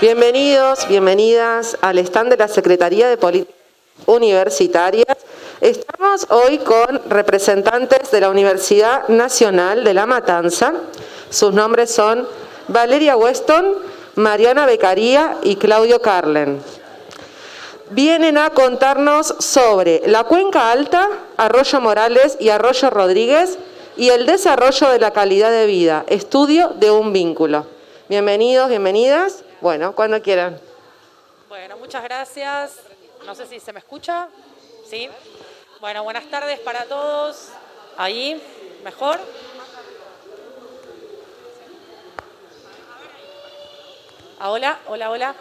Bienvenidos, bienvenidas al stand de la Secretaría de Políticas Universitarias. Estamos hoy con representantes de la Universidad Nacional de La Matanza. Sus nombres son Valeria Weston, Mariana Beccaria y Claudio Carlen. Vienen a contarnos sobre la Cuenca Alta, Arroyo Morales y Arroyo Rodríguez y el desarrollo de la calidad de vida, estudio de un vínculo. Bienvenidos, bienvenidas. Bueno, cuando quieran. Bueno, muchas gracias. No sé si se me escucha. ¿Sí? Bueno, buenas tardes para todos. Ahí, mejor. Hola, hola, hola.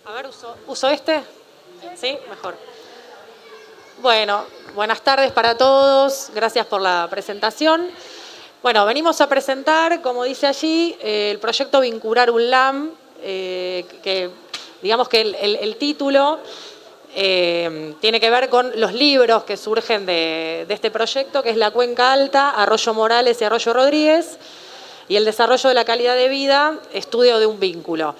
A ver, uso este. ¿Sí? Mejor. Bueno, buenas tardes para todos. Gracias por la presentación. Bueno, venimos a presentar, como dice allí, el proyecto Vincular UNLAM, que digamos que el título tiene que ver con los libros que surgen de este proyecto, que es La Cuenca Alta, Arroyo Morales y Arroyo Rodríguez, y el desarrollo de la calidad de vida, estudio de un vínculo.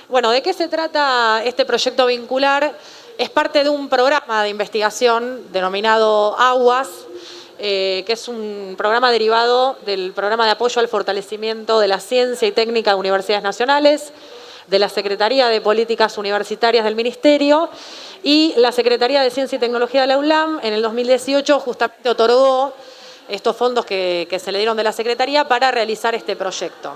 Bueno, ¿de qué se trata este proyecto vincular? Es parte de un programa de investigación denominado AGUAS, que es un programa derivado del Programa de Apoyo al Fortalecimiento de la Ciencia y Técnica de Universidades Nacionales, de la Secretaría de Políticas Universitarias del Ministerio y la Secretaría de Ciencia y Tecnología de la UNLAM. En el 2018 justamente otorgó estos fondos que se le dieron de la Secretaría para realizar este proyecto.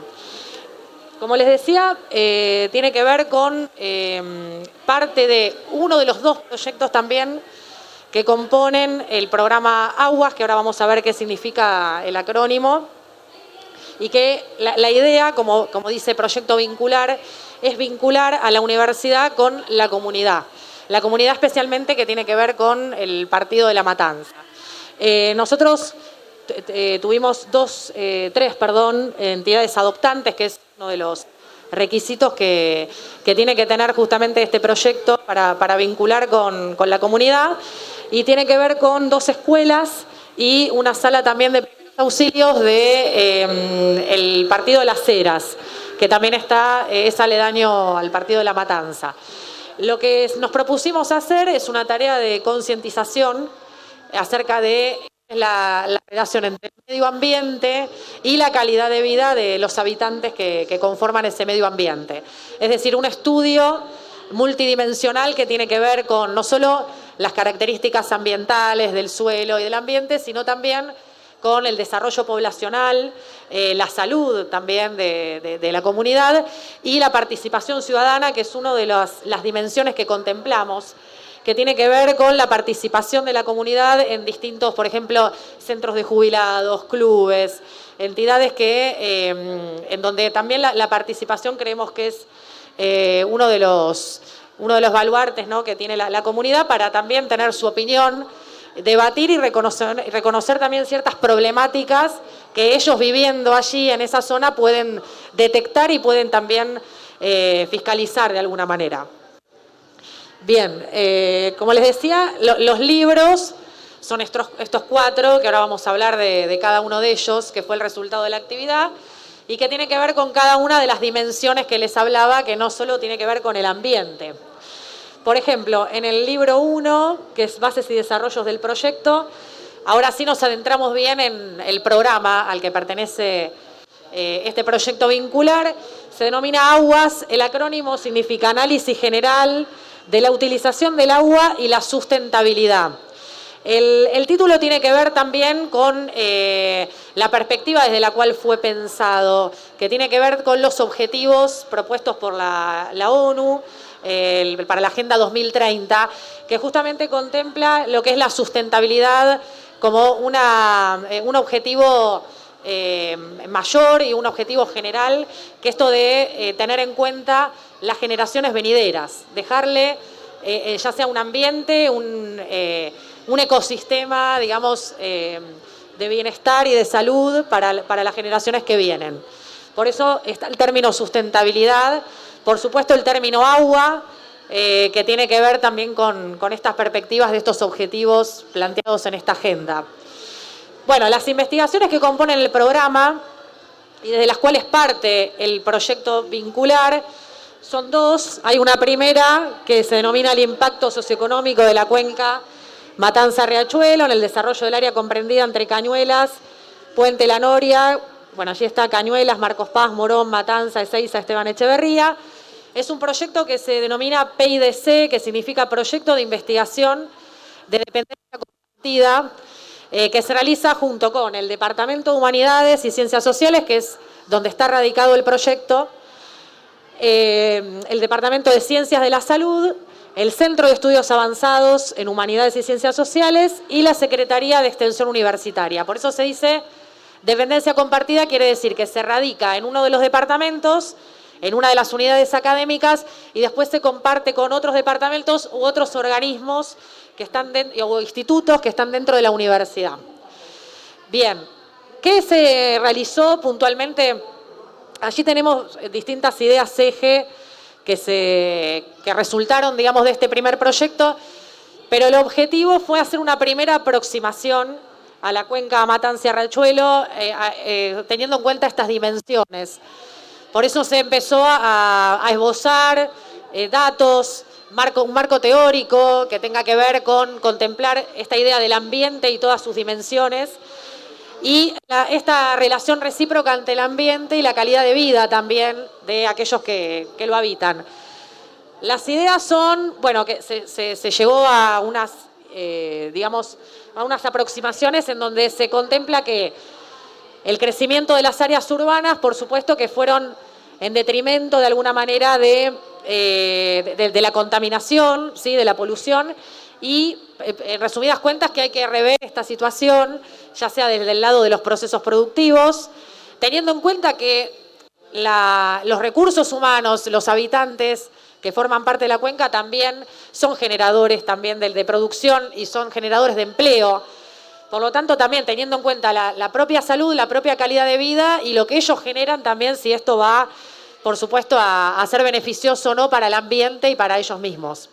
Como les decía, tiene que ver con parte de uno de los dos proyectos también que componen el programa AGUAS, que ahora vamos a ver qué significa el acrónimo, y que la idea, como dice Proyecto Vincular, es vincular a la universidad con la comunidad especialmente que tiene que ver con el partido de La Matanza. Nosotros tuvimos tres entidades adoptantes, que es uno de los requisitos que tiene que tener justamente este proyecto para vincular con la comunidad, y tiene que ver con 2 escuelas y una sala también de auxilios del partido de Las Heras, que también es aledaño al partido de La Matanza. Lo que nos propusimos hacer es una tarea de concientización acerca de la relación entre el medio ambiente y la calidad de vida de los habitantes que conforman ese medio ambiente. Es decir, un estudio multidimensional que tiene que ver con no solo las características ambientales del suelo y del ambiente, sino también con el desarrollo poblacional, la salud también de la comunidad y la participación ciudadana, que es una de las dimensiones que contemplamos, que tiene que ver con la participación de la comunidad en distintos, por ejemplo, centros de jubilados, clubes, entidades en donde también la participación creemos que es uno de los baluartes, ¿no?, que tiene la comunidad para también tener su opinión, debatir y reconocer también ciertas problemáticas que ellos viviendo allí en esa zona pueden detectar y pueden también fiscalizar de alguna manera. Bien, como les decía, los libros son estos 4, que ahora vamos a hablar de cada uno de ellos, que fue el resultado de la actividad, y que tiene que ver con cada una de las dimensiones que les hablaba, que no solo tiene que ver con el ambiente. Por ejemplo, en el libro 1, que es Bases y Desarrollos del Proyecto, ahora sí nos adentramos bien en el programa al que pertenece este proyecto vincular. Se denomina AGUAS, el acrónimo significa Análisis General de la Utilización del Agua y la Sustentabilidad. El título tiene que ver también con la perspectiva desde la cual fue pensado, que tiene que ver con los objetivos propuestos por la ONU para la Agenda 2030, que justamente contempla lo que es la sustentabilidad como un objetivo mayor y un objetivo general, que esto de tener en cuenta las generaciones venideras, dejarle ya sea un ambiente, un ecosistema, digamos, de bienestar y de salud para las generaciones que vienen. Por eso está el término sustentabilidad, por supuesto el término agua, que tiene que ver también con estas perspectivas de estos objetivos planteados en esta agenda. Bueno, las investigaciones que componen el programa y desde las cuales parte el proyecto vincular son dos. Hay una primera que se denomina el impacto socioeconómico de la cuenca Matanza-Riachuelo en el desarrollo del área comprendida entre Cañuelas, Puente La Noria, bueno, allí está Cañuelas, Marcos Paz, Morón, Matanza, Ezeiza, Esteban Echeverría. Es un proyecto que se denomina PIDC, que significa Proyecto de Investigación de Dependencia Compartida, que se realiza junto con el Departamento de Humanidades y Ciencias Sociales, que es donde está radicado el proyecto, el Departamento de Ciencias de la Salud, el Centro de Estudios Avanzados en Humanidades y Ciencias Sociales y la Secretaría de Extensión Universitaria. Por eso se dice dependencia compartida, quiere decir que se radica en uno de los departamentos, en una de las unidades académicas, y después se comparte con otros departamentos u otros organismos que están o institutos que están dentro de la universidad. Bien, ¿qué se realizó puntualmente? Allí tenemos distintas ideas eje que resultaron, digamos, de este primer proyecto, pero el objetivo fue hacer una primera aproximación a la cuenca Matanza-Riachuelo, teniendo en cuenta estas dimensiones. Por eso se empezó a esbozar datos, un marco teórico que tenga que ver con contemplar esta idea del ambiente y todas sus dimensiones, y esta relación recíproca ante el ambiente y la calidad de vida también de aquellos que lo habitan. Las ideas son, bueno, que se llegó a unas, digamos, a unas aproximaciones en donde se contempla que el crecimiento de las áreas urbanas, por supuesto que fueron en detrimento de alguna manera de la contaminación, ¿sí?, de la polución, y en resumidas cuentas que hay que rever esta situación, ya sea desde el lado de los procesos productivos, teniendo en cuenta que los recursos humanos, los habitantes que forman parte de la cuenca también son generadores también de producción y son generadores de empleo. Por lo tanto, también teniendo en cuenta la propia salud, la propia calidad de vida y lo que ellos generan también, si esto va, por supuesto, a ser beneficioso o no para el ambiente y para ellos mismos.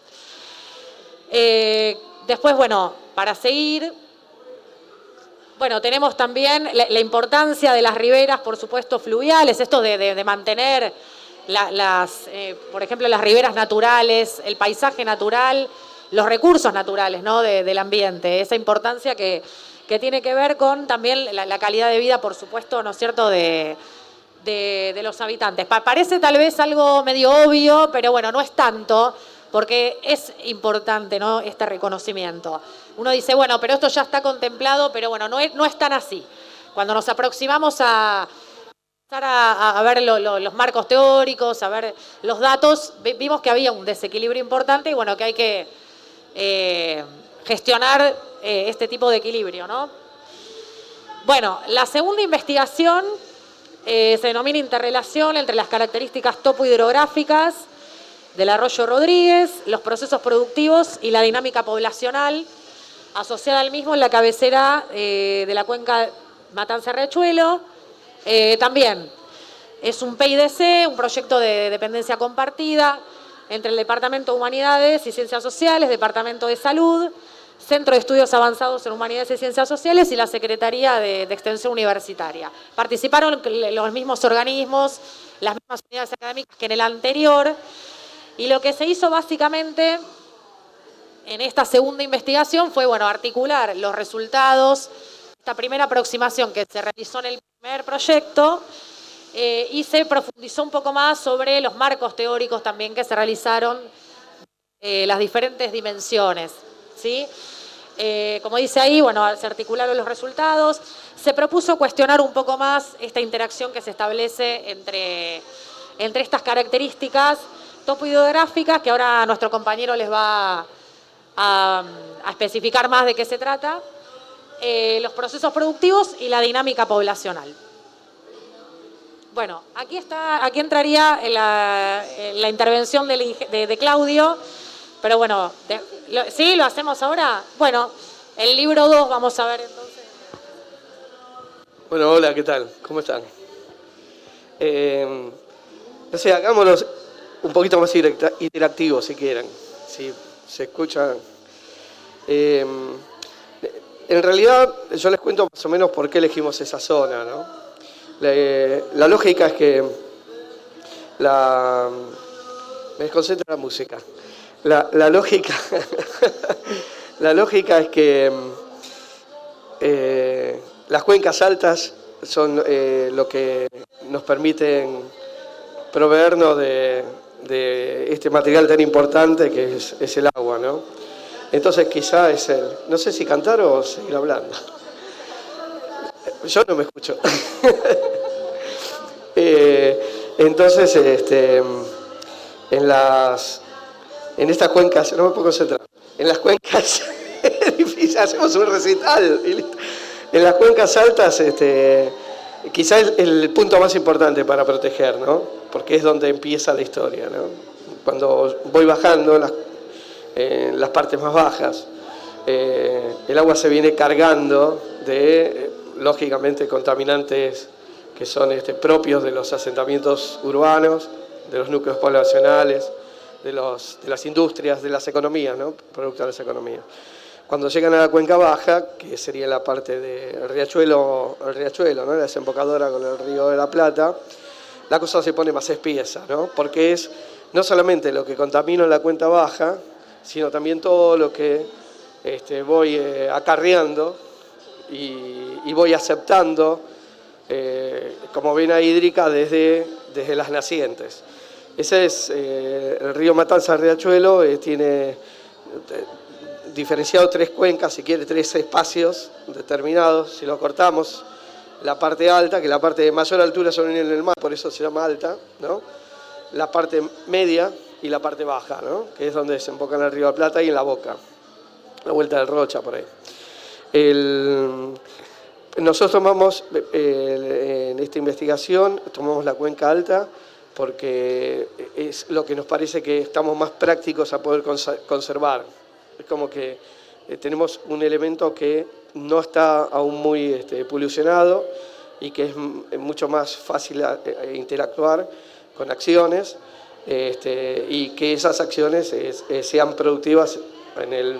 Después, bueno, para seguir, bueno, tenemos también la importancia de las riberas, por supuesto, fluviales, esto de mantener por ejemplo, las riberas naturales, el paisaje natural, los recursos naturales, ¿no?, del ambiente, esa importancia que tiene que ver con también la calidad de vida, por supuesto, ¿no es cierto?, de los habitantes. Parece tal vez algo medio obvio, pero bueno, no es tanto, porque es importante, ¿no?, este reconocimiento. Uno dice, bueno, pero esto ya está contemplado, pero bueno, no es tan así. Cuando nos aproximamos a ver los marcos teóricos, a ver los datos, vimos que había un desequilibrio importante y bueno, que hay que gestionar este tipo de equilibrio, ¿no? Bueno, la segunda investigación se denomina interrelación entre las características topohidrográficas del arroyo Rodríguez, los procesos productivos y la dinámica poblacional asociada al mismo en la cabecera de la cuenca Matanza-Riachuelo. También es un PIDC, un proyecto de dependencia compartida entre el Departamento de Humanidades y Ciencias Sociales, Departamento de Salud, Centro de Estudios Avanzados en Humanidades y Ciencias Sociales y la Secretaría de Extensión Universitaria. Participaron los mismos organismos, las mismas unidades académicas que en el anterior, y lo que se hizo básicamente en esta segunda investigación fue, bueno, articular los resultados, esta primera aproximación que se realizó en el primer proyecto, y se profundizó un poco más sobre los marcos teóricos también que se realizaron, las diferentes dimensiones, ¿sí? Como dice ahí, bueno, se articularon los resultados, se propuso cuestionar un poco más esta interacción que se establece entre estas características topohidrográficas, que ahora nuestro compañero les va a especificar más de qué se trata, los procesos productivos y la dinámica poblacional. Bueno, aquí entraría la intervención de Claudio, pero bueno, ¿sí? ¿Lo hacemos ahora? Bueno, el libro 2 vamos a ver entonces. Bueno, hola, ¿qué tal? ¿Cómo están? No sé, hagámonos un poquito más interactivos si quieren, si se escucha. En realidad, yo les cuento más o menos por qué elegimos esa zona, ¿no? La lógica es que me desconcentra la música. La lógica, la lógica es que las cuencas altas son lo que nos permiten proveernos de este material tan importante que es el agua, ¿no? Entonces quizá es no sé si cantar o seguir hablando. Yo no me escucho. Entonces, en estas cuencas, no me puedo concentrar, en las cuencas, es difícil, hacemos un recital. En las cuencas altas, quizá es el punto más importante para proteger, ¿no? Porque es donde empieza la historia, ¿no? Cuando voy bajando en las partes más bajas, el agua se viene cargando de, lógicamente, contaminantes que son propios de los asentamientos urbanos, de los núcleos poblacionales, de las industrias, de las economías, ¿no? Producto de las economías. Cuando llegan a la cuenca baja, que sería la parte del riachuelo, ¿no? La desembocadora con el río de la Plata, la cosa se pone más espesa, ¿no? Porque es no solamente lo que contamino en la cuenca baja, sino también todo lo que voy acarreando y voy aceptando como vena hídrica desde las nacientes. Ese es el río Matanza-Riachuelo, tiene diferenciado tres cuencas, si quiere, tres espacios determinados. Si lo cortamos, la parte alta, que la parte de mayor altura sobre el nivel del mar, por eso se llama alta, ¿no? La parte media y la parte baja, ¿no? Que es donde desemboca en el río de la Plata y en la boca, la vuelta del Rocha, por ahí. Nosotros tomamos, en esta investigación, tomamos la cuenca alta porque es lo que nos parece que estamos más prácticos a poder conservar. Es como que tenemos un elemento que no está aún muy polucionado y que es mucho más fácil interactuar con acciones y que esas acciones sean productivas en el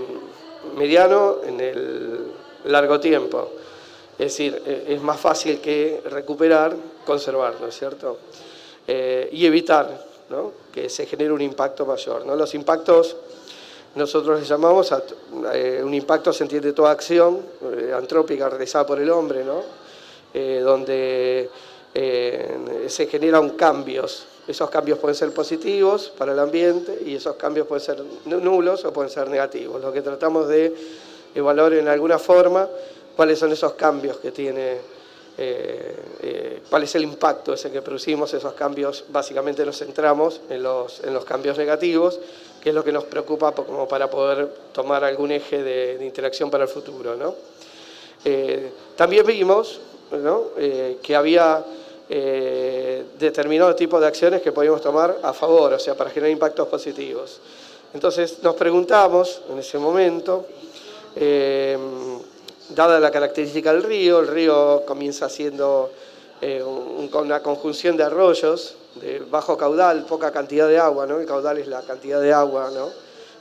mediano, en el largo tiempo. Es decir, es más fácil que recuperar, conservar, ¿no es cierto? Y evitar, ¿no? Que se genere un impacto mayor, ¿no? Los impactos, nosotros les llamamos, un impacto se entiende toda acción antrópica realizada por el hombre, ¿no? Donde se generan cambios. Esos cambios pueden ser positivos para el ambiente y esos cambios pueden ser nulos o pueden ser negativos. Lo que tratamos de evaluar en alguna forma cuáles son esos cambios que tiene, cuál es el impacto ese que producimos. Esos cambios básicamente nos centramos en los cambios negativos, que es lo que nos preocupa como para poder tomar algún eje de interacción para el futuro, ¿no? También vimos, ¿no? Que había determinados tipos de acciones que podíamos tomar a favor, o sea, para generar impactos positivos. Entonces nos preguntamos en ese momento, dada la característica del río, el río comienza siendo una conjunción de arroyos de bajo caudal, poca cantidad de agua, ¿no? El caudal es la cantidad de agua, ¿no?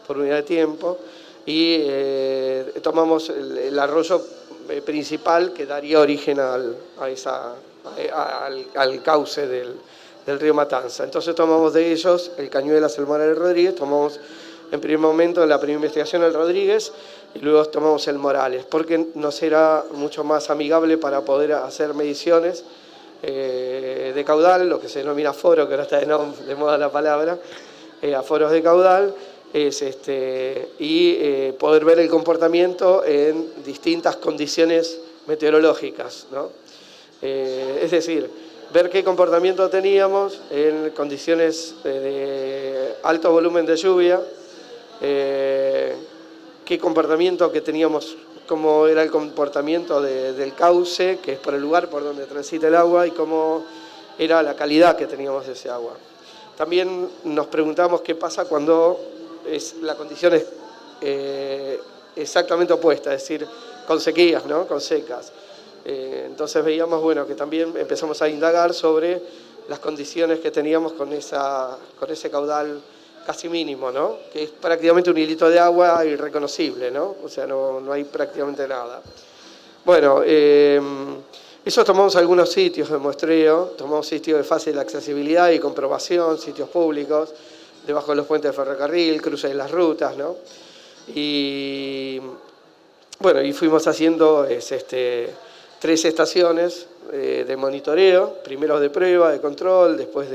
Por unidad de tiempo, y tomamos el arroyo principal que daría origen al cauce del río Matanza. Entonces tomamos de ellos el Cañuelas, el Moral, el Rodríguez, tomamos en primer momento, en la primera investigación, el Rodríguez, y luego tomamos el Morales, porque nos era mucho más amigable para poder hacer mediciones de caudal, lo que se denomina aforo, que ahora está de moda la palabra, aforos de caudal, y poder ver el comportamiento en distintas condiciones meteorológicas, ¿no? Es decir, ver qué comportamiento teníamos en condiciones de alto volumen de lluvia, qué comportamiento que teníamos, cómo era el comportamiento del cauce, que es por el lugar por donde transita el agua, y cómo era la calidad que teníamos de ese agua. También nos preguntamos qué pasa cuando la condición es exactamente opuesta, es decir, con sequías, ¿no? Con secas. Entonces veíamos, bueno, que también empezamos a indagar sobre las condiciones que teníamos con ese caudal casi mínimo, ¿no? Que es prácticamente un hilito de agua irreconocible, ¿no? O sea, no hay prácticamente nada. Bueno, eso tomamos algunos sitios de muestreo, tomamos sitios de fácil accesibilidad y comprobación, sitios públicos, debajo de los puentes de ferrocarril, cruces de las rutas, ¿no? Y bueno, y fuimos haciendo 3 estaciones de monitoreo, primero de prueba, de control, después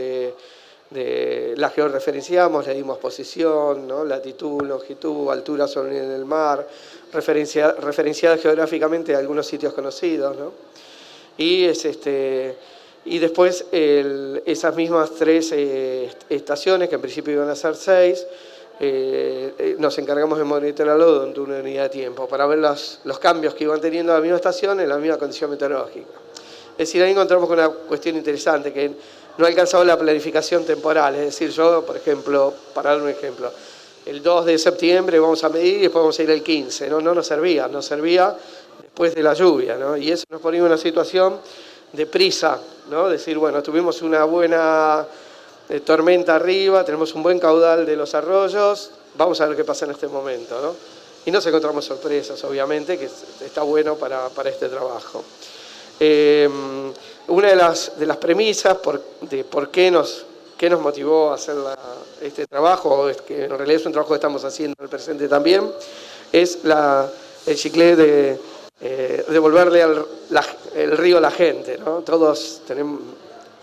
la georreferenciamos, le dimos posición, ¿no? Latitud, longitud, altura sobre el nivel del mar, referenciada geográficamente a algunos sitios conocidos, ¿no? Y después esas mismas 3 estaciones, que en principio iban a ser 6, nos encargamos de monitorarlo durante una unidad de tiempo para ver los cambios que iban teniendo la misma estación en la misma condición meteorológica. Es decir, ahí encontramos con una cuestión interesante, que no ha alcanzado la planificación temporal. Es decir, yo, por ejemplo, para dar un ejemplo, el 2 de septiembre vamos a medir y después vamos a ir el 15. No nos servía después de la lluvia, ¿no? Y eso nos ponía en una situación de prisa, ¿no? Decir, bueno, tuvimos una buena tormenta arriba, tenemos un buen caudal de los arroyos, vamos a ver qué pasa en este momento, ¿no? Y nos encontramos sorpresas, obviamente, que está bueno para este trabajo. Una de las premisas de por qué nos motivó a hacer este trabajo, que en realidad es un trabajo que estamos haciendo en el presente también, es el chiclé de devolverle el río a la gente, ¿no? Todos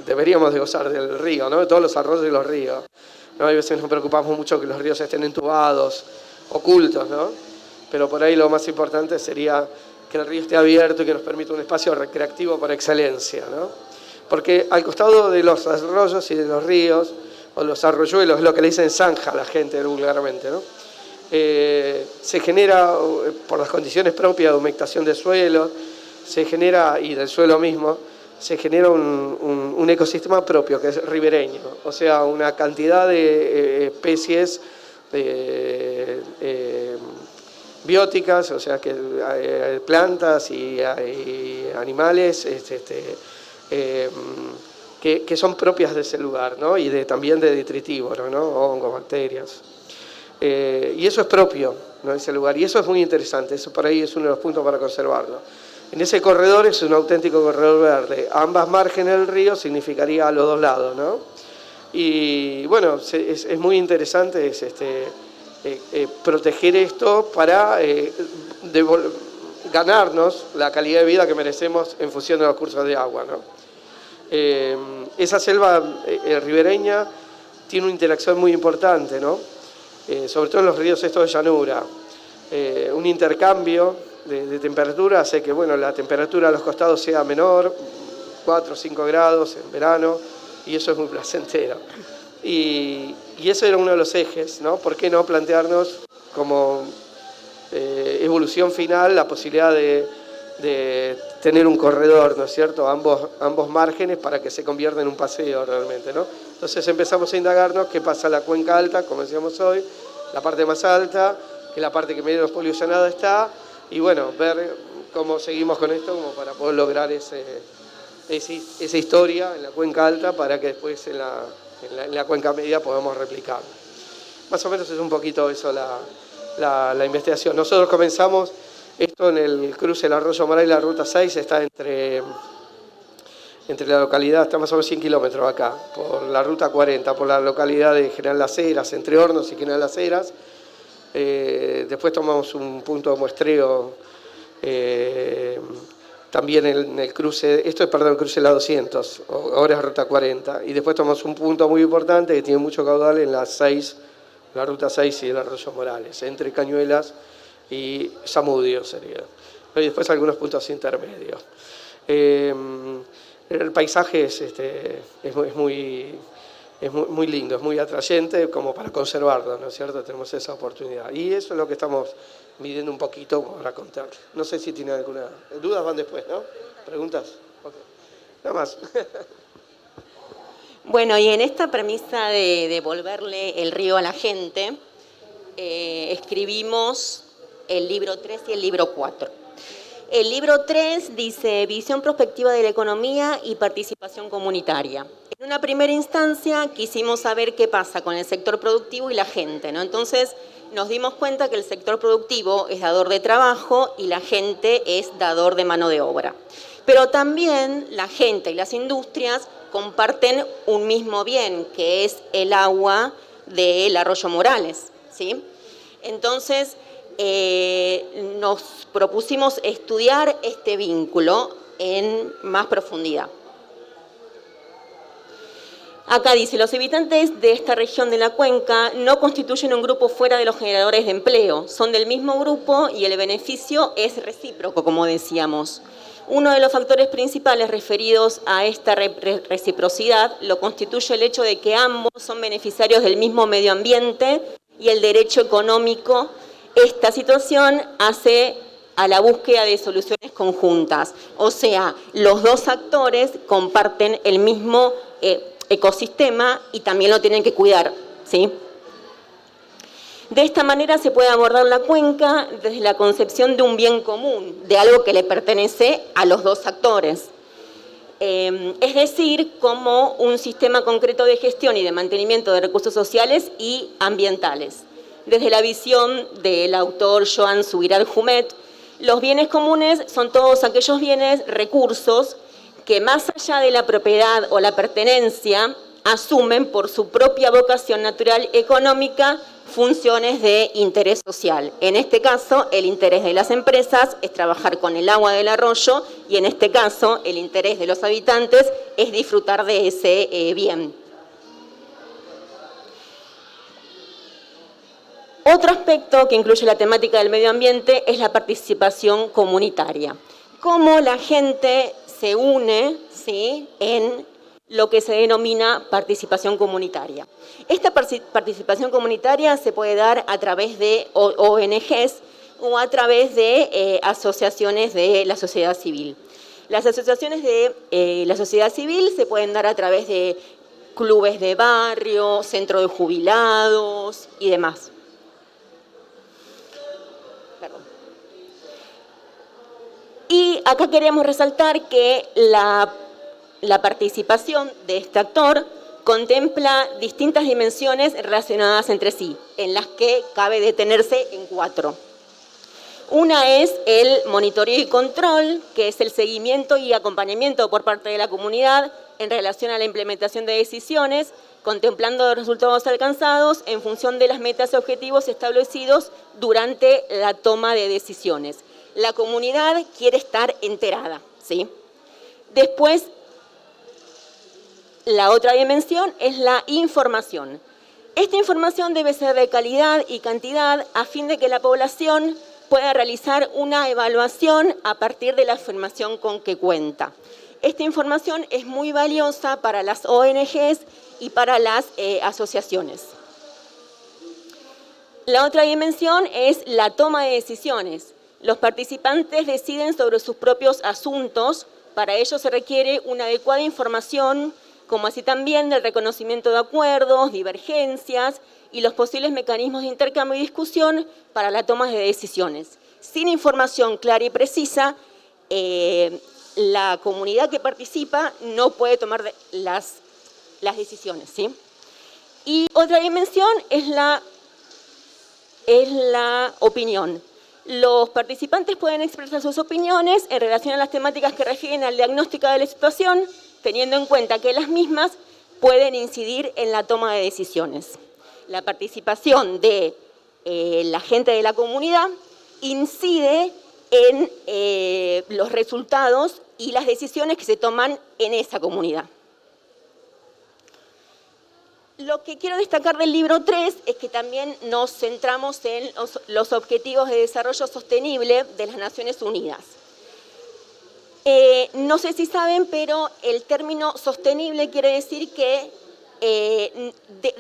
deberíamos de gozar del río, ¿no? De todos los arroyos y los ríos, ¿no? Hay veces nos preocupamos mucho que los ríos estén entubados, ocultos, ¿no? Pero por ahí lo más importante sería que el río esté abierto y que nos permita un espacio recreativo por excelencia, ¿no? Porque al costado de los arroyos y de los ríos, o los arroyuelos, es lo que le dicen zanja a la gente vulgarmente, ¿no? Se genera, por las condiciones propias de humectación de suelo, se genera, y del suelo mismo, se genera un ecosistema propio, que es ribereño, o sea, una cantidad de especies bióticas, o sea, que plantas y animales que son propias de ese lugar, ¿no? Y también de detritivos, ¿no? Hongos, bacterias. Y eso es propio, ¿no? De ese lugar, y eso es muy interesante, eso por ahí es uno de los puntos para conservarlo. En ese corredor es un auténtico corredor verde, a ambas márgenes del río significaría a los dos lados, ¿no? Y bueno, es muy interesante proteger esto para ganarnos la calidad de vida que merecemos en función de los cursos de agua, ¿no? Esa selva ribereña tiene una interacción muy importante, ¿no? Sobre todo en los ríos estos de llanura. Un intercambio de temperatura hace que, bueno, la temperatura a los costados sea menor, 4 o 5 grados en verano, y eso es muy placentero. Y eso era uno de los ejes, ¿no? ¿Por qué no plantearnos como evolución final la posibilidad de tener un corredor, ¿no es cierto?, ambos márgenes para que se convierta en un paseo realmente, ¿no? Entonces empezamos a indagarnos qué pasa en la cuenca alta, como decíamos hoy, la parte más alta, que es la parte que menos polucionada está, y bueno, ver cómo seguimos con esto como para poder lograr esa historia en la cuenca alta para que después en la cuenca media podamos replicar. Más o menos es un poquito eso la investigación. Nosotros comenzamos esto en el cruce del Arroyo Moral y la Ruta 6, está entre la localidad, está más o menos 100 kilómetros acá, por la Ruta 40, por la localidad de General Las Heras, entre Hornos y General Las Heras. Después tomamos un punto de muestreo también en el cruce, el cruce de la 200, ahora es Ruta 40, y después tomamos un punto muy importante que tiene mucho caudal en la Ruta 6 y el Arroyo Morales, entre Cañuelas y Zamudio sería. Y después algunos puntos intermedios. El paisaje es muy lindo, es muy atrayente como para conservarlo, ¿no es cierto? Tenemos esa oportunidad. Y eso es lo que estamos midiendo un poquito para contar. No sé si tiene alguna dudas, van después, ¿no? ¿Preguntas? Okay. Nada más. Bueno, y en esta premisa de devolverle el río a la gente, escribimos el libro 3 y el libro 4. El libro 3 dice visión prospectiva de la economía y participación comunitaria. En una primera instancia quisimos saber qué pasa con el sector productivo y la gente, ¿no? Entonces nos dimos cuenta que el sector productivo es dador de trabajo y la gente es dador de mano de obra. Pero también la gente y las industrias comparten un mismo bien, que es el agua del arroyo Morales, ¿sí? Entonces, nos propusimos estudiar este vínculo en más profundidad. Acá dice, los habitantes de esta región de la cuenca no constituyen un grupo fuera de los generadores de empleo, son del mismo grupo y el beneficio es recíproco, como decíamos. Uno de los factores principales referidos a esta reciprocidad lo constituye el hecho de que ambos son beneficiarios del mismo medio ambiente y el derecho económico. Esta situación hace a la búsqueda de soluciones conjuntas, o sea, los dos actores comparten el mismo ecosistema y también lo tienen que cuidar, ¿sí? De esta manera se puede abordar la cuenca desde la concepción de un bien común, de algo que le pertenece a los dos actores. Es decir, como un sistema concreto de gestión y de mantenimiento de recursos sociales y ambientales. Desde la visión del autor Joan Subirats Humet, los bienes comunes son todos aquellos bienes, recursos, que más allá de la propiedad o la pertenencia, asumen por su propia vocación natural económica funciones de interés social. En este caso, el interés de las empresas es trabajar con el agua del arroyo y en este caso, el interés de los habitantes es disfrutar de ese bien. Otro aspecto que incluye la temática del medio ambiente es la participación comunitaria. Cómo la gente se une, ¿sí?, en lo que se denomina participación comunitaria. Esta participación comunitaria se puede dar a través de ONGs o a través de asociaciones de la sociedad civil. Las asociaciones de la sociedad civil se pueden dar a través de clubes de barrio, centro de jubilados y demás. Y acá queremos resaltar que la participación de este actor contempla distintas dimensiones relacionadas entre sí, en las que cabe detenerse en 4. Una es el monitoreo y control, que es el seguimiento y acompañamiento por parte de la comunidad en relación a la implementación de decisiones, contemplando los resultados alcanzados en función de las metas y objetivos establecidos durante la toma de decisiones. La comunidad quiere estar enterada, ¿sí? Después, la otra dimensión es la información. Esta información debe ser de calidad y cantidad a fin de que la población pueda realizar una evaluación a partir de la información con que cuenta. Esta información es muy valiosa para las ONGs y para las asociaciones. La otra dimensión es la toma de decisiones. Los participantes deciden sobre sus propios asuntos. Para ello se requiere una adecuada información, como así también del reconocimiento de acuerdos, divergencias y los posibles mecanismos de intercambio y discusión para la toma de decisiones. Sin información clara y precisa, la comunidad que participa no puede tomar las decisiones, ¿sí? Y otra dimensión es la opinión. Los participantes pueden expresar sus opiniones en relación a las temáticas que refieren al diagnóstico de la situación, teniendo en cuenta que las mismas pueden incidir en la toma de decisiones. La participación de la gente de la comunidad incide en los resultados y las decisiones que se toman en esa comunidad. Lo que quiero destacar del libro 3 es que también nos centramos en los Objetivos de Desarrollo Sostenible de las Naciones Unidas. No sé si saben, pero el término sostenible quiere decir que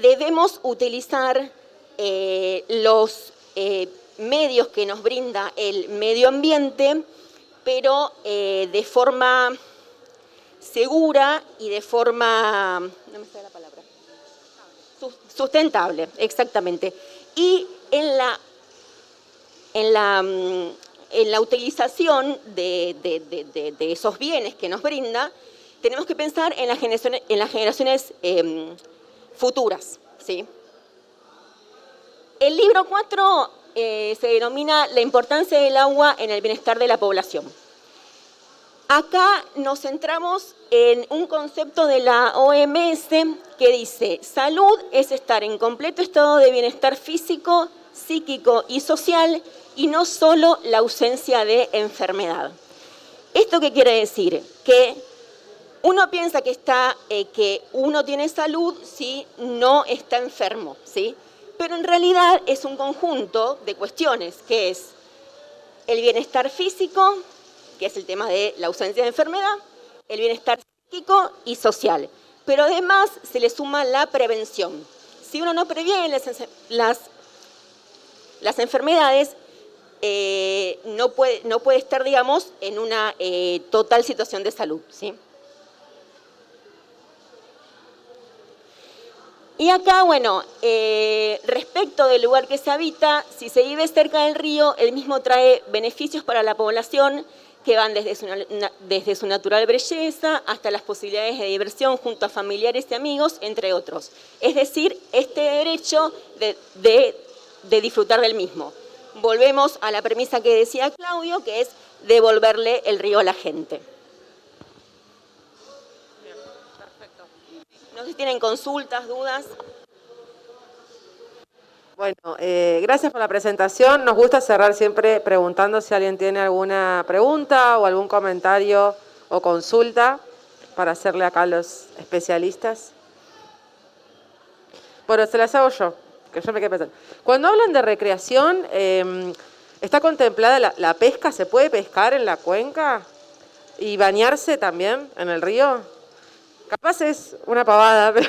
debemos utilizar los medios que nos brinda el medio ambiente, pero de forma segura y de forma, no me sale la palabra, sustentable, exactamente. Y en la utilización de esos bienes que nos brinda, tenemos que pensar en las generaciones futuras, ¿sí? El libro 4 se denomina la importancia del agua en el bienestar de la población. Acá nos centramos en un concepto de la OMS que dice: salud es estar en completo estado de bienestar físico, psíquico y social, y no solo la ausencia de enfermedad. ¿Esto qué quiere decir? Que uno piensa que uno tiene salud si no está enfermo, ¿sí? Pero en realidad es un conjunto de cuestiones, que es el bienestar físico, que es el tema de la ausencia de enfermedad, el bienestar psíquico y social. Pero además se le suma la prevención. Si uno no previene las enfermedades, no puede estar, digamos, en una total situación de salud, ¿sí? Y acá, bueno, respecto del lugar que se habita, si se vive cerca del río, el mismo trae beneficios para la población que van desde su natural belleza hasta las posibilidades de diversión junto a familiares y amigos, entre otros. Es decir, este derecho de disfrutar del mismo. Volvemos a la premisa que decía Claudio, que es devolverle el río a la gente. No sé si tienen consultas, dudas. Bueno, gracias por la presentación. Nos gusta cerrar siempre preguntando si alguien tiene alguna pregunta o algún comentario o consulta para hacerle acá a los especialistas. Bueno, se las hago yo, que yo me quedé pensando. Cuando hablan de recreación, ¿está contemplada la pesca? ¿Se puede pescar en la cuenca? ¿Y bañarse también en el río? Capaz es una pavada, pero...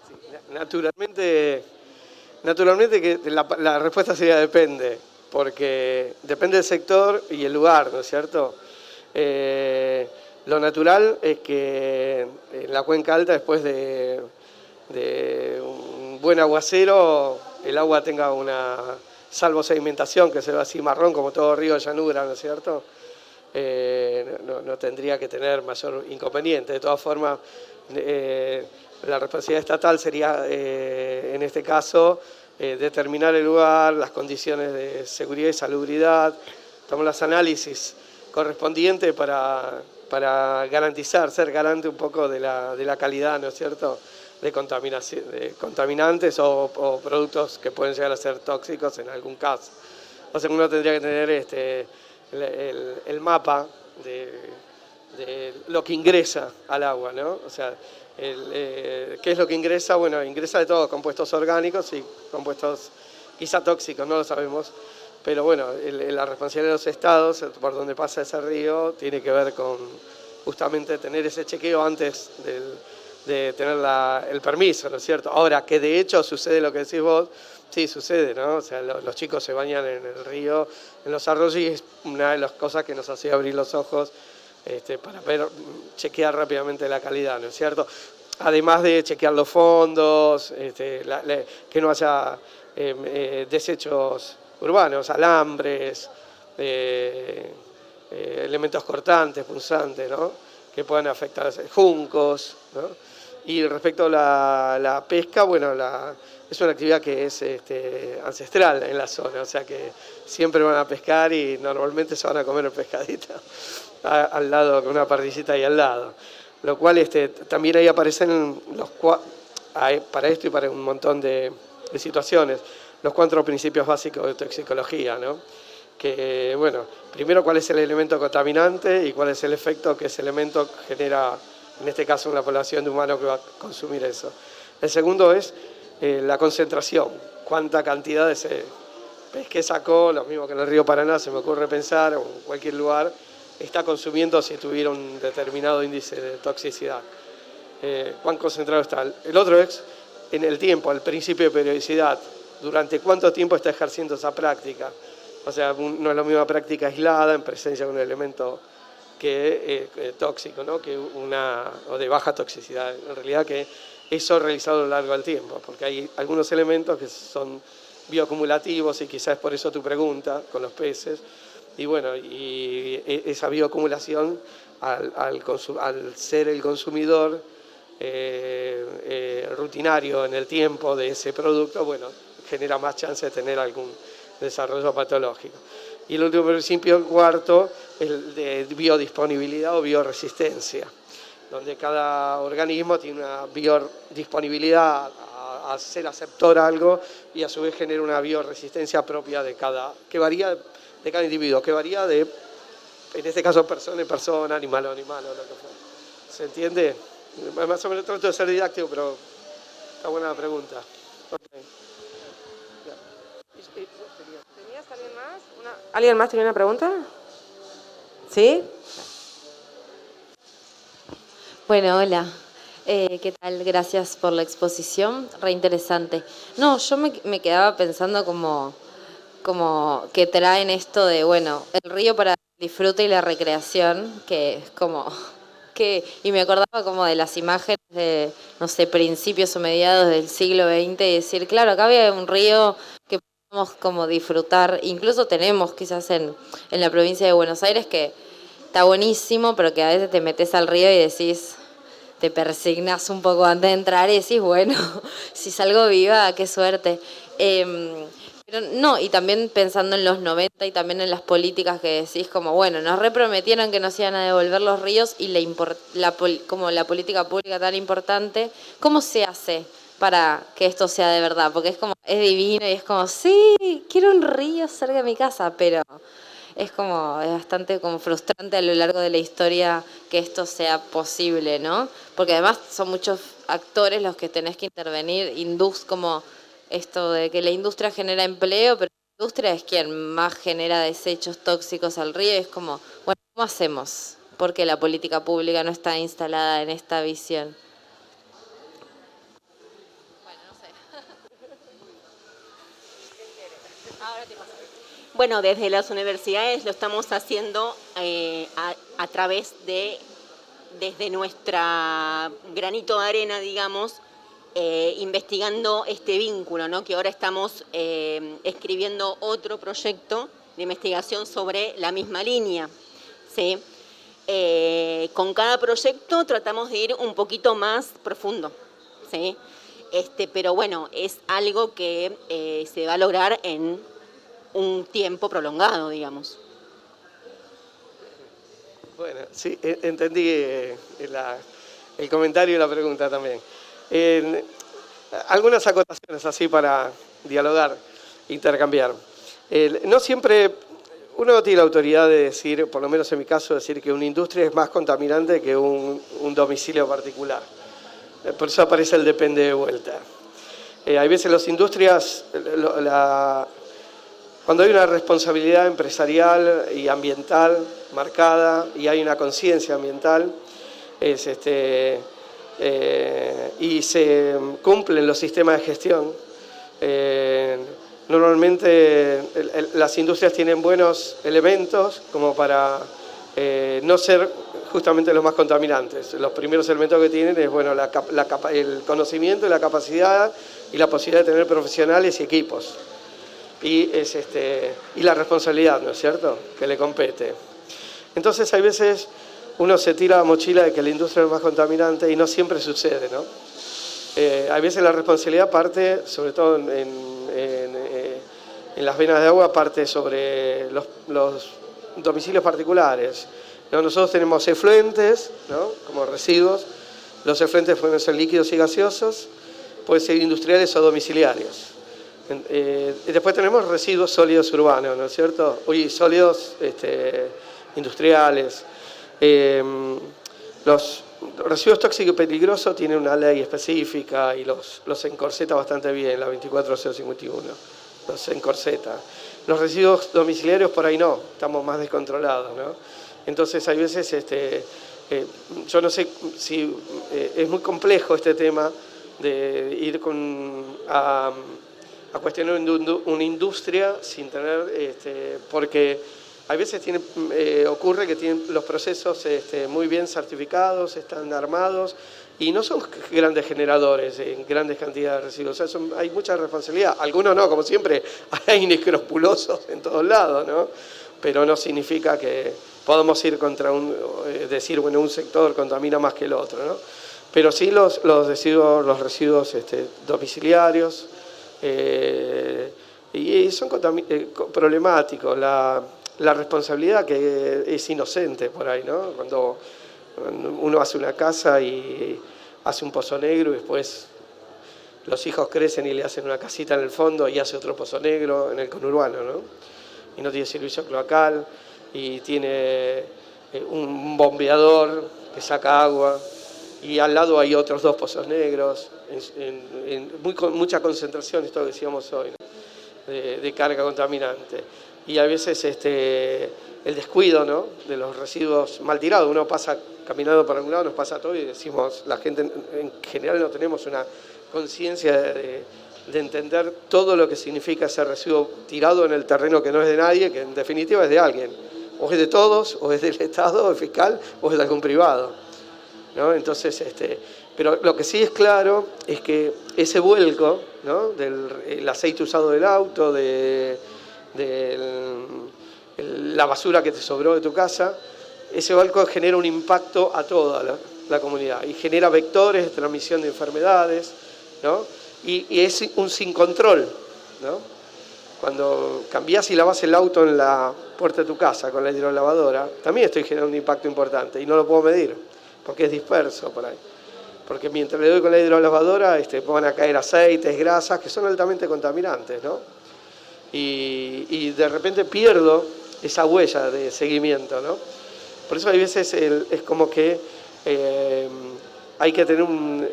Sí, naturalmente que la respuesta sería depende, porque depende del sector y el lugar, ¿no es cierto? Lo natural es que en la cuenca alta, después de un buen aguacero, el agua tenga una salvosedimentación, que se ve así marrón, como todo río de llanura, ¿no es cierto? No tendría que tener mayor inconveniente. De todas formas, la responsabilidad estatal sería, en este caso, determinar el lugar, las condiciones de seguridad y salubridad, tomar los análisis correspondientes para garantizar, ser garante un poco de la calidad, ¿no es cierto?, de contaminantes o productos que pueden llegar a ser tóxicos en algún caso. O sea, uno tendría que tener el mapa de lo que ingresa al agua, ¿no? O sea, ¿qué es lo que ingresa? Bueno, ingresa de todo, compuestos orgánicos y compuestos quizá tóxicos, no lo sabemos, pero bueno, la responsabilidad de los estados, por donde pasa ese río, tiene que ver con justamente tener ese chequeo antes de tener el permiso, ¿no es cierto? Ahora, que de hecho sucede lo que decís vos, sí, sucede, ¿no? O sea, los chicos se bañan en el río, en los arroyos, y es una de las cosas que nos hacía abrir los ojos para poder chequear rápidamente la calidad, ¿no es cierto? Además de chequear los fondos, que no haya desechos urbanos, alambres, elementos cortantes, punzantes, ¿no?, que puedan afectar juncos, ¿no? Y respecto a la pesca, bueno, es una actividad que es ancestral en la zona, o sea que siempre van a pescar y normalmente se van a comer el pescadito al lado, con una parrillita ahí al lado. Lo cual también ahí aparecen para esto y para un montón de situaciones, los 4 principios básicos de toxicología, ¿no? Que, bueno, primero, cuál es el elemento contaminante y cuál es el efecto que ese elemento genera, en este caso, en la población de humanos que va a consumir eso. El segundo es la concentración, cuánta cantidad de ese pez que sacó, lo mismo que en el río Paraná, se me ocurre pensar, o en cualquier lugar, está consumiendo si tuviera un determinado índice de toxicidad. ¿Cuán concentrado está? El otro es en el tiempo, el principio de periodicidad. ¿Durante cuánto tiempo está ejerciendo esa práctica? O sea, no es la misma práctica aislada en presencia de un elemento tóxico, ¿no?, o de baja toxicidad. En realidad que eso realizado a lo largo del tiempo, porque hay algunos elementos que son bioacumulativos, y quizás por eso tu pregunta con los peces, Y bueno, y esa bioacumulación al ser el consumidor rutinario en el tiempo de ese producto, bueno, genera más chance de tener algún desarrollo patológico. Y el último principio, el cuarto, el de biodisponibilidad o bioresistencia, donde cada organismo tiene una biodisponibilidad a ser aceptor a algo y a su vez genera una bioresistencia propia de que varía de cada individuo, que varía de, en este caso, persona en persona, animal a animal, o lo que fuera. ¿Se entiende? Más o menos trato de ser didáctico, pero está buena la pregunta. Okay. ¿Tenías alguien más? ¿Alguien más tenía una pregunta? ¿Sí? Bueno, hola. ¿Qué tal? Gracias por la exposición, re interesante. No, yo me quedaba pensando como que traen esto de, bueno, el río para el disfrute y la recreación, que es como y me acordaba como de las imágenes de, no sé, principios o mediados del siglo XX y decir, claro, acá había un río que podemos como disfrutar, incluso tenemos quizás en la provincia de Buenos Aires que está buenísimo, pero que a veces te metes al río y decís, te persignas un poco antes de entrar y decís, bueno, si salgo viva, qué suerte. Pero no, y también pensando en los 90 y también en las políticas que decís, como bueno, nos reprometieron que nos iban a devolver los ríos y como la política pública tan importante, ¿cómo se hace para que esto sea de verdad? Porque es divino y es como, sí, quiero un río cerca de mi casa, pero es bastante como frustrante a lo largo de la historia que esto sea posible, ¿no? Porque además son muchos actores los que tenés que intervenir, como esto de que la industria genera empleo, pero la industria es quien más genera desechos tóxicos al río. Y es como, bueno, ¿cómo hacemos? Porque la política pública no está instalada en esta visión. Bueno, no sé. Ahora te paso. Bueno, desde las universidades lo estamos haciendo a través desde nuestra granito de arena, digamos, investigando este vínculo, ¿no? Que ahora estamos escribiendo otro proyecto de investigación sobre la misma línea, ¿sí? Con cada proyecto tratamos de ir un poquito más profundo, ¿sí? Pero bueno, es algo que se va a lograr en un tiempo prolongado, digamos. Bueno, sí, entendí el comentario y la pregunta también. Algunas acotaciones así para dialogar, intercambiar. No siempre uno tiene la autoridad de decir, por lo menos en mi caso, decir que una industria es más contaminante que un domicilio particular. Por eso aparece el depende de vuelta. Hay veces las industrias, cuando hay una responsabilidad empresarial y ambiental marcada y hay una conciencia ambiental, y se cumplen los sistemas de gestión, normalmente las industrias tienen buenos elementos como para no ser justamente los más contaminantes. Los primeros elementos que tienen es bueno, el conocimiento y la capacidad y la posibilidad de tener profesionales y equipos. Y la responsabilidad, ¿no es cierto?, que le compete. Entonces hay veces uno se tira la mochila de que la industria es más contaminante y no siempre sucede, ¿no? Hay veces la responsabilidad parte, sobre todo en las venas de agua, parte sobre los domicilios particulares, ¿no? Nosotros tenemos efluentes, ¿no?, como residuos. Los efluentes pueden ser líquidos y gaseosos, pueden ser industriales o domiciliarios. Después tenemos residuos sólidos urbanos, ¿no es cierto? Sólidos industriales. Los residuos tóxicos y peligrosos tienen una ley específica y los encorseta bastante bien, la 24051. Los encorseta. Los residuos domiciliarios por ahí no, estamos más descontrolados, ¿no? Entonces hay veces, yo no sé si es muy complejo este tema de ir a cuestionar una industria sin tener, porque a veces ocurre que tienen los procesos muy bien certificados, están armados y no son grandes generadores en grandes cantidades de residuos. O sea, hay mucha responsabilidad. Algunos no, como siempre, hay inescrupulosos en todos lados, ¿no? pero no significa que podamos ir contra decir, bueno, un sector contamina más que el otro, ¿no? Pero sí los residuos domiciliarios, y son problemáticos. La responsabilidad que es inocente por ahí, ¿no? Cuando uno hace una casa y hace un pozo negro y después los hijos crecen y le hacen una casita en el fondo y hace otro pozo negro en el conurbano, ¿no? Y no tiene servicio cloacal y tiene un bombeador que saca agua y al lado hay otros 2 pozos negros, mucha concentración, esto que decíamos hoy, ¿no? de carga contaminante. Y a veces el descuido, ¿no? De los residuos mal tirados. Uno pasa caminando por algún lado, nos pasa todo y decimos, la gente en general no tenemos una conciencia de entender todo lo que significa ese residuo tirado en el terreno que no es de nadie, que en definitiva es de alguien. O es de todos, o es del Estado, o fiscal, o es de algún privado, ¿no? Entonces, pero lo que sí es claro es que ese vuelco, ¿no? El aceite usado del auto, la basura que te sobró de tu casa, ese vuelco genera un impacto a toda la comunidad y genera vectores de transmisión de enfermedades, ¿no? Y es un sin control, ¿no? Cuando cambiás y lavas el auto en la puerta de tu casa con la hidrolavadora, también estoy generando un impacto importante y no lo puedo medir porque es disperso por ahí. Porque mientras le doy con la hidrolavadora van a caer aceites, grasas que son altamente contaminantes, ¿no? Y de repente pierdo esa huella de seguimiento, ¿no? Por eso hay veces es como que hay que tener un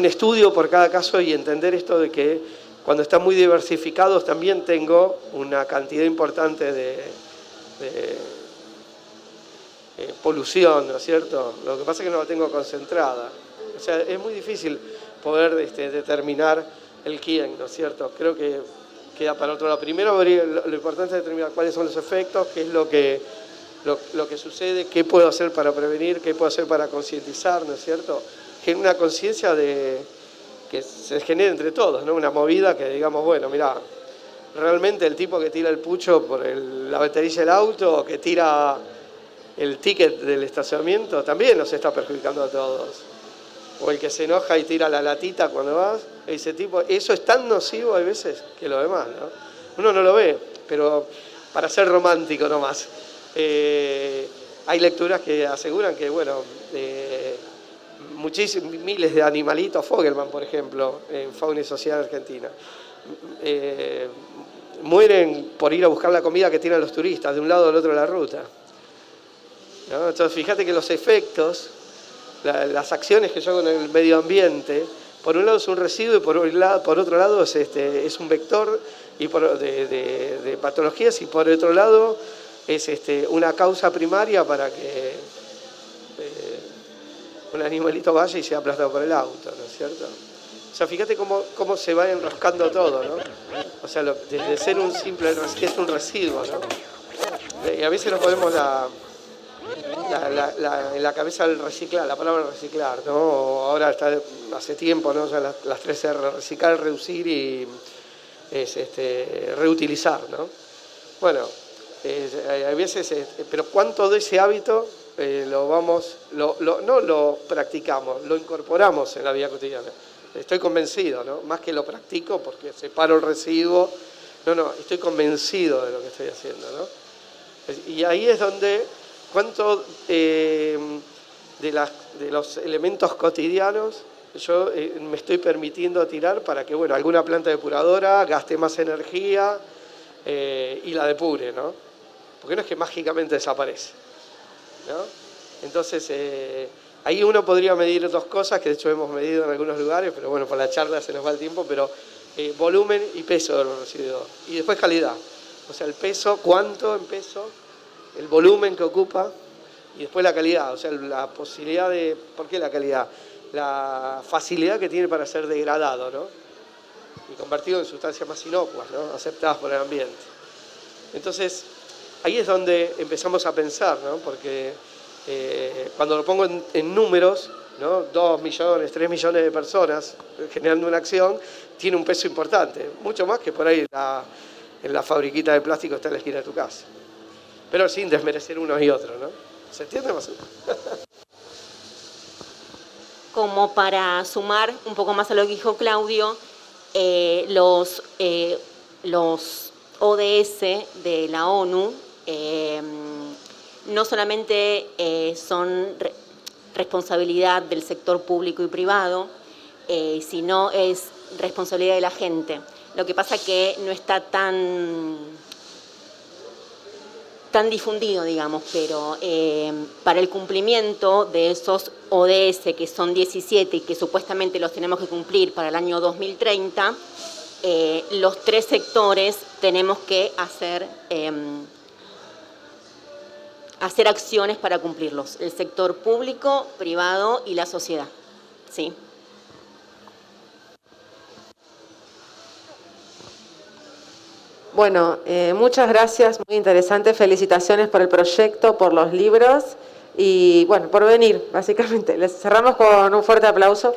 estudio por cada caso y entender esto de que cuando están muy diversificados también tengo una cantidad importante de polución, ¿no es cierto? Lo que pasa es que no la tengo concentrada. O sea, es muy difícil poder determinar el quién, ¿no es cierto? Creo que queda para otro lado. Primero lo importante es determinar cuáles son los efectos, qué es lo que sucede, qué puedo hacer para prevenir, qué puedo hacer para concientizar, ¿no es cierto? Que una conciencia que se genere entre todos, ¿no? Una movida que digamos, bueno, mirá, realmente el tipo que tira el pucho por la batería del auto o que tira el ticket del estacionamiento también nos está perjudicando a todos. O el que se enoja y tira la latita cuando vas, ese tipo, eso es tan nocivo a veces que lo demás, ¿no? Uno no lo ve, pero para ser romántico nomás. Hay lecturas que aseguran que, bueno, miles de animalitos, Fogelman, por ejemplo, en Fauna y Sociedad Argentina, mueren por ir a buscar la comida que tienen los turistas de un lado al otro de la ruta, ¿no? Entonces, fíjate que los efectos, las acciones que yo hago en el medio ambiente, por un lado es un residuo y por otro lado es un vector de patologías y por otro lado es una causa primaria para que un animalito vaya y sea aplastado por el auto, ¿no es cierto? O sea, fíjate cómo se va enroscando todo, ¿no? O sea, desde ser un simple, es un residuo, ¿no? Y a veces nos ponemos en la cabeza el reciclar, la palabra reciclar, ¿no? Ahora está hace tiempo, ¿no? Ya las 3 R, reciclar, reducir y reutilizar, ¿no? Bueno, a veces, pero ¿cuánto de ese hábito no lo practicamos, lo incorporamos en la vida cotidiana? Estoy convencido, ¿no? Más que lo practico porque separo el residuo, no, estoy convencido de lo que estoy haciendo, ¿no? Y ahí es donde cuánto de los elementos cotidianos yo me estoy permitiendo tirar para que, bueno, alguna planta depuradora gaste más energía y la depure, ¿no? Porque no es que mágicamente desaparece, ¿no? Entonces, ahí uno podría medir 2 cosas, que de hecho hemos medido en algunos lugares, pero bueno, por la charla se nos va el tiempo, pero volumen y peso de los residuos. Y después calidad. O sea, el peso, cuánto en peso, el volumen que ocupa y después la calidad. O sea, la posibilidad de... ¿Por qué la calidad? La facilidad que tiene para ser degradado, ¿no? Y convertido en sustancias más inocuas, ¿no? Aceptadas por el ambiente. Entonces, ahí es donde empezamos a pensar, ¿no? Porque cuando lo pongo en números, ¿no? 2 millones, 3 millones de personas generando una acción, tiene un peso importante, mucho más que por ahí en la fabriquita de plástico está en la esquina de tu casa. Pero sin desmerecer unos y otros, ¿no? ¿Se entiende más o menos? Como para sumar un poco más a lo que dijo Claudio, los ODS de la ONU no solamente son responsabilidad del sector público y privado, sino es responsabilidad de la gente. Lo que pasa que no está tan difundido, digamos, pero para el cumplimiento de esos ODS, que son 17 y que supuestamente los tenemos que cumplir para el año 2030, los tres sectores tenemos que hacer acciones para cumplirlos, el sector público, privado y la sociedad. ¿Sí? Bueno, muchas gracias, muy interesante. Felicitaciones por el proyecto, por los libros y, bueno, por venir, básicamente. Les cerramos con un fuerte aplauso.